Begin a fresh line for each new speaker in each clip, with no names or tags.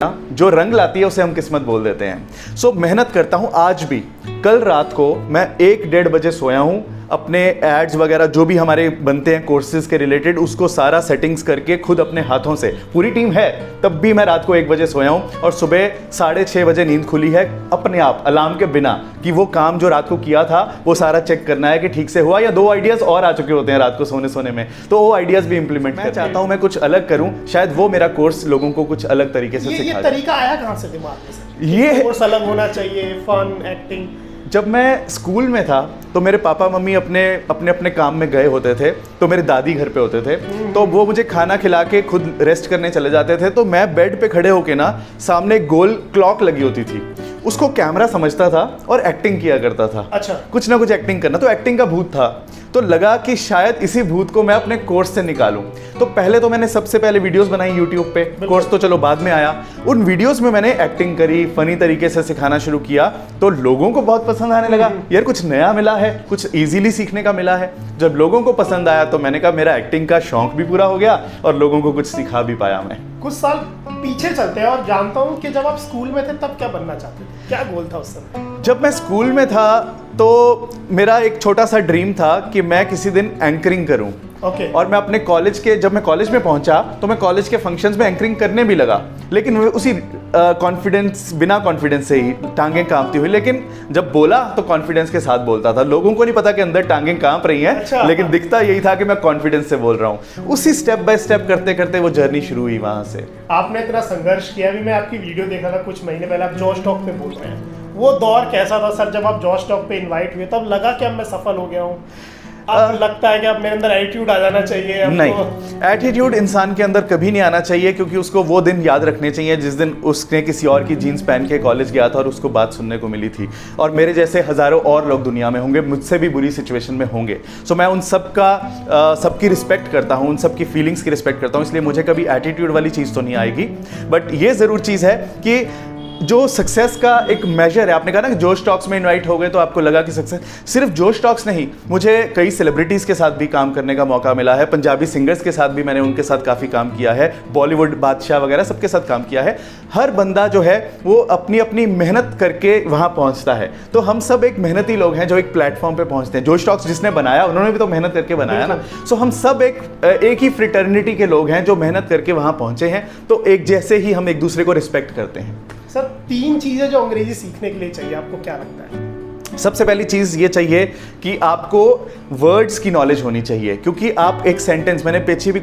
जो रंग लाती है उसे हम किस्मत बोल देते हैं। सो मेहनत करता हूं आज भी। कल रात को मैं 1-1:30 बजे सोया हूं, अपने एड्स वगैरह जो भी हमारे बनते हैं कोर्सेज के रिलेटेड उसको सारा सेटिंग्स करके खुद अपने हाथों से, पूरी टीम है तब भी मैं रात को 1 बजे सोया हूं और सुबह 6:30 बजे नींद खुली है अपने आप अलार्म के बिना, कि वो काम जो रात को किया था वो सारा चेक करना है कि ठीक से हुआ, या 2 आइडियाज और आ चुके होते हैं रात को सोने में, तो वो आइडियाज भी इंप्लीमेंट मैं चाहता हूं मैं कुछ अलग करूं, शायद वो मेरा कोर्स लोगों को कुछ अलग तरीके से सिखा।
ये तरीका आया कहां से दिमाग में सर?
ये
कोर्स अलग होना चाहिए, फन, एक्टिंग।
जब मैं स्कूल में था तो मेरे पापा मम्मी अपने काम में गए होते थे, तो मेरी दादी घर पे होते थे, तो वो मुझे खाना खिला के खुद रेस्ट करने चले जाते थे, तो मैं बेड पे खड़े होके ना सामने गोल क्लॉक लगी होती थी, उसको कैमरा समझता था और एक्टिंग किया करता था।
अच्छा।
कुछ ना कुछ एक्टिंग करना, तो एक्टिंग का भूत था, तो लगा कि शायद इसी भूत को मैं अपने कोर्स से निकालूं। तो पहले तो मैंने सबसे पहले वीडियोस बनाई यूट्यूब पे, कोर्स तो चलो बाद में आया। उन वीडियोस में मैंने एक्टिंग करी, फनी तरीके से सिखाना शुरू किया, तो लोगों को बहुत पसंद आने लगा, यार कुछ नया मिला है, कुछ इजीली सीखने का मिला है। जब लोगों को पसंद आया तो मैंने कहा मेरा एक्टिंग का शौक भी पूरा हो गया और लोगों को कुछ सिखा भी पाया मैं।
कुछ साल पीछे चलते हैं और जानता हूँ कि जब आप स्कूल में थे तब क्या बनना चाहते थे, क्या गोल था उस समय?
जब मैं स्कूल में था तो मेरा एक छोटा सा ड्रीम था कि मैं किसी दिन एंकरिंग करूं। और मैं अपने कॉलेज के, जब मैं कॉलेज में पहुंचा तो मैं कॉलेज के फंक्शंस में एंकरिंग करने भी लगा, लेकिन उसी बिना कॉन्फिडेंस से ही, टांगें कांपती हुई, लेकिन जब बोला तो कॉन्फिडेंस के साथ बोलता था। लोगों को नहीं पता कि अंदर टांगें कांप रही हैं। अच्छा। लेकिन दिखता यही था कि मैं कॉन्फिडेंस से बोल रहा हूँ। उसी स्टेप बाय स्टेप करते करते वो जर्नी शुरू हुई वहां से।
आपने इतना संघर्ष किया, अभी मैं आपकी वीडियो देखा था कुछ महीने पहले, आप जॉश टॉक पे बोल रहे हैं, वो दौर कैसा था सर? जब आप जॉश टॉक पे इनवाइट हुए तब लगा कि अब मैं सफल हो गया हूँ? अब लगता है कि अब मेरे अंदर एटीट्यूड आ जाना चाहिए? नहीं,
एटीट्यूड इंसान के अंदर कभी नहीं आना चाहिए, क्योंकि उसको वो दिन याद रखने चाहिए जिस दिन उसने किसी और की जीन्स पहन के कॉलेज गया था और उसको बात सुनने को मिली थी। और मेरे जैसे हजारों और लोग दुनिया में होंगे, मुझसे भी बुरी सिचुएशन में होंगे। सो मैं उन सबकी रिस्पेक्ट करता हूँ, उन सबकी फीलिंग्स की रिस्पेक्ट करता हूँ, इसलिए मुझे कभी एटीट्यूड वाली चीज़ तो नहीं आएगी। बट ये ज़रूर चीज़ है कि जो सक्सेस का एक मेजर है, आपने कहा ना कि जोश टॉक्स में इनवाइट हो गए तो आपको लगा कि सक्सेस, सिर्फ जोश टॉक्स नहीं, मुझे कई सेलिब्रिटीज़ के साथ भी काम करने का मौका मिला है, पंजाबी सिंगर्स के साथ भी मैंने उनके साथ काफ़ी काम किया है, बॉलीवुड बादशाह वगैरह सबके साथ काम किया है। हर बंदा जो है वो अपनी अपनी मेहनत करके वहाँ पहुँचता है, तो हम सब एक मेहनती लोग हैं जो एक प्लेटफॉर्म पर पहुँचते हैं। जोश टॉक्स जिसने बनाया उन्होंने भी तो मेहनत करके बनाया ना। सो हम सब एक ही फ्रेटर्निटी के लोग हैं जो मेहनत करके वहाँ पहुँचे हैं, तो एक जैसे ही हम एक दूसरे को रिस्पेक्ट करते हैं।
सर 3 चीजें जो अंग्रेजी सीखने के लिए चाहिए, आपको क्या लगता है?
सबसे पहली चीज़ ये चाहिए कि आपको वर्ड्स की नॉलेज होनी चाहिए, क्योंकि आप एक सेंटेंस, मैंने पीछे भी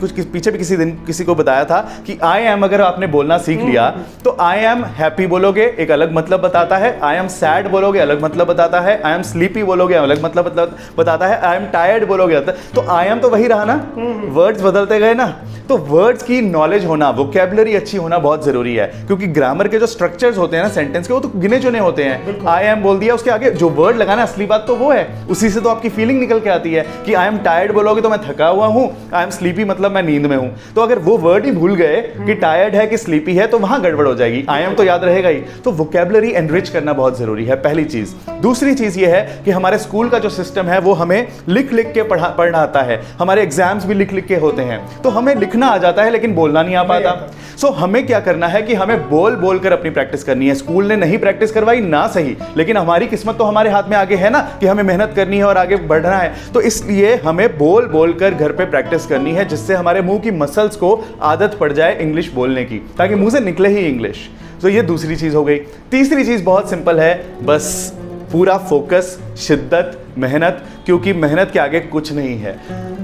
किसी को बताया था कि आई एम अगर आपने बोलना सीख लिया तो आई एम हैप्पी बोलोगे एक अलग मतलब बताता है, आई एम सैड बोलोगे अलग मतलब बताता है, आई एम स्लीपी बोलोगे अलग मतलब बताता है, आई एम टायर्ड बोलोगे तो आई एम तो वही रहा ना, वर्ड्स बदलते गए ना। तो वर्ड्स की नॉलेज होना, वोकैबुलरी अच्छी होना बहुत जरूरी है, क्योंकि ग्रामर के जो स्ट्रक्चर्स होते हैं ना सेंटेंस के, वो तो गिने चुने होते हैं। आई एम बोल दिया, उसके आगे जो वर्ड लगाना असली बात तो वो है, उसी से तो आपकी फीलिंग निकल के आती है कि आई एम टायर्ड बोलोगे तो मैं थका हुआ हूं, आई एम स्लीपी मतलब मैं नींद में हूं। तो अगर वो वर्ड ही भूल गए कि टायर्ड है कि स्लीपी है तो वहां गड़बड़ हो जाएगी, आई एम तो याद रहेगा ही। तो वोकैबुलरी एनरिच करना बहुत जरूरी है, पहली चीज। दूसरी चीज ये है कि हमारे स्कूल का जो सिस्टम है वो हमें लिख लिख के पढ़ाता है, हमारे एग्जाम्स भी लिख लिख के होते हैं, तो हमें लिखना आ जाता है लेकिन बोलना नहीं आ पाता। सो हमें क्या करना है कि हमें बोल बोल कर अपनी प्रैक्टिस करनी है। स्कूल ने नहीं प्रैक्टिस करवाई ना सही, लेकिन हमारी किस्मत तो हमारे हाथ में आगे है ना कि हमें मेहनत करनी है और आगे बढ़ना है। तो इसलिए हमें बोल बोल कर घर पे प्रैक्टिस करनी है, जिससे हमारे मुंह की मसल्स को आदत पड़ जाए इंग्लिश बोलने की, ताकि मुंह से निकले ही इंग्लिश। तो ये दूसरी चीज हो गई। तीसरी चीज बहुत सिंपल है, बस पूरा फोकस, शिद्दत, मेहनत, क्योंकि मेहनत के आगे कुछ नहीं है।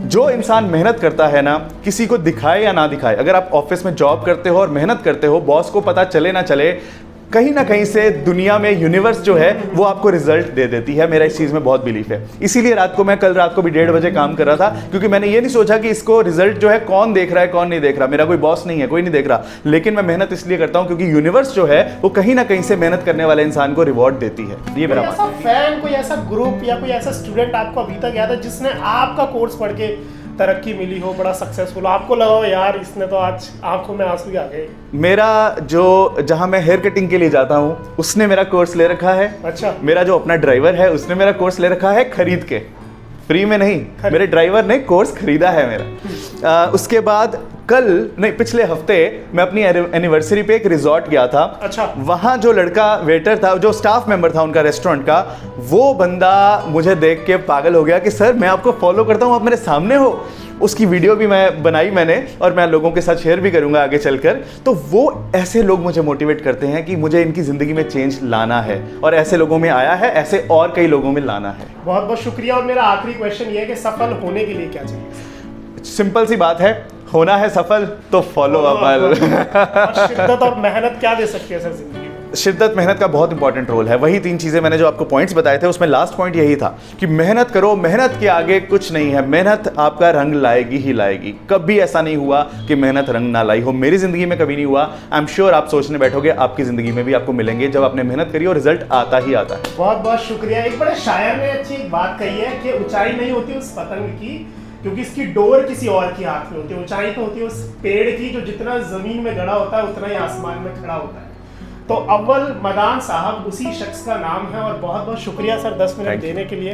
जो इंसान मेहनत करता है ना, किसी को दिखाए या ना दिखाए, अगर आप ऑफिस में जॉब करते हो और मेहनत करते हो, बॉस को पता चले ना चले, कहीं ना कहीं से दुनिया में यूनिवर्स जो है वो आपको रिजल्ट दे देती है। मेरा इस चीज़ में बहुत बिलीफ है। इसीलिए कल रात को भी 1:30 बजे काम कर रहा था, क्योंकि मैंने ये नहीं सोचा कि इसको रिजल्ट जो है कौन देख रहा है कौन नहीं देख रहा, मेरा कोई बॉस नहीं है, कोई नहीं देख रहा, लेकिन मैं मेहनत इसलिए करता हूँ क्योंकि यूनिवर्स जो है वो कहीं ना कहीं से मेहनत करने वाले इंसान को रिवॉर्ड देती है। ये मेरा
ऐसा फैन, कोई ऐसा ग्रुप या कोई ऐसा स्टूडेंट आपको अभी तक याद है जिसने आपका कोर्स पढ़ के तरक्की मिली हो, बड़ा सक्सेसफुल, आपको लगा हो यार इसने तो आज आंखों में आंसू आ गए?
मेरा जहां मैं हेयर कटिंग के लिए जाता हूं उसने मेरा कोर्स ले रखा है।
अच्छा।
मेरा जो अपना ड्राइवर है उसने मेरा कोर्स ले रखा है खरीद के। फ्री में नहीं, मेरे ड्राइवर ने कोर्स खरीदा है मेरा। उसके बाद कल नहीं, पिछले हफ्ते मैं अपनी एनिवर्सरी पे एक रिजॉर्ट गया था।
अच्छा।
वहाँ जो लड़का वेटर था, जो स्टाफ मेंबर था उनका रेस्टोरेंट का, वो बंदा मुझे देख के पागल हो गया कि सर मैं आपको फॉलो करता हूँ, आप मेरे सामने हो। उसकी वीडियो भी मैं बनाई मैंने, और मैं लोगों के साथ शेयर भी करूंगा आगे चलकर। तो वो ऐसे लोग मुझे मोटिवेट करते हैं कि मुझे इनकी ज़िंदगी में चेंज लाना है, और ऐसे लोगों में आया है, ऐसे और कई लोगों में लाना है।
बहुत बहुत शुक्रिया। और मेरा आखिरी क्वेश्चन ये है कि सफल होने के लिए क्या चाहिए?
सिंपल सी बात है, होना है सफल तो फॉलो अमल।
और शिद्दत और मेहनत क्या दे सकती है सर जिंदगी में?
शिद्दत, मेहनत का बहुत इंपॉर्टेंट रोल है। वही 3 चीज़ें मैंने जो आपको पॉइंट्स बताए थे, उसमें लास्ट पॉइंट यही था कि मेहनत करो, मेहनत के आगे कुछ नहीं है। मेहनत आपका रंग लाएगी ही लाएगी। कभी ऐसा नहीं हुआ कि मेहनत रंग ना लाई हो। मेरी ज़िंदगी में कभी नहीं हुआ। आई एम श्योर आप सोचने बैठोगे आपकी ज़िंदगी में भी आपको मिलेंगे, जब आपने मेहनत करी और रिजल्ट आता ही आता है।
बहुत बहुत शुक्रिया। एक बड़े शायर ने अच्छी एक बात कही है कि ऊंचाई नहीं होती उस पतंग की, क्योंकि इसकी डोर किसी और के हाथ में होती है। ऊंचाई तो होती है उस पेड़ की जो जितना जमीन में गड़ा होता है उतना ही आसमान में खड़ा होता है। तो अव्वल मदान साहब उसी शख्स का नाम है। और बहुत बहुत शुक्रिया सर 10 मिनट देने के लिए।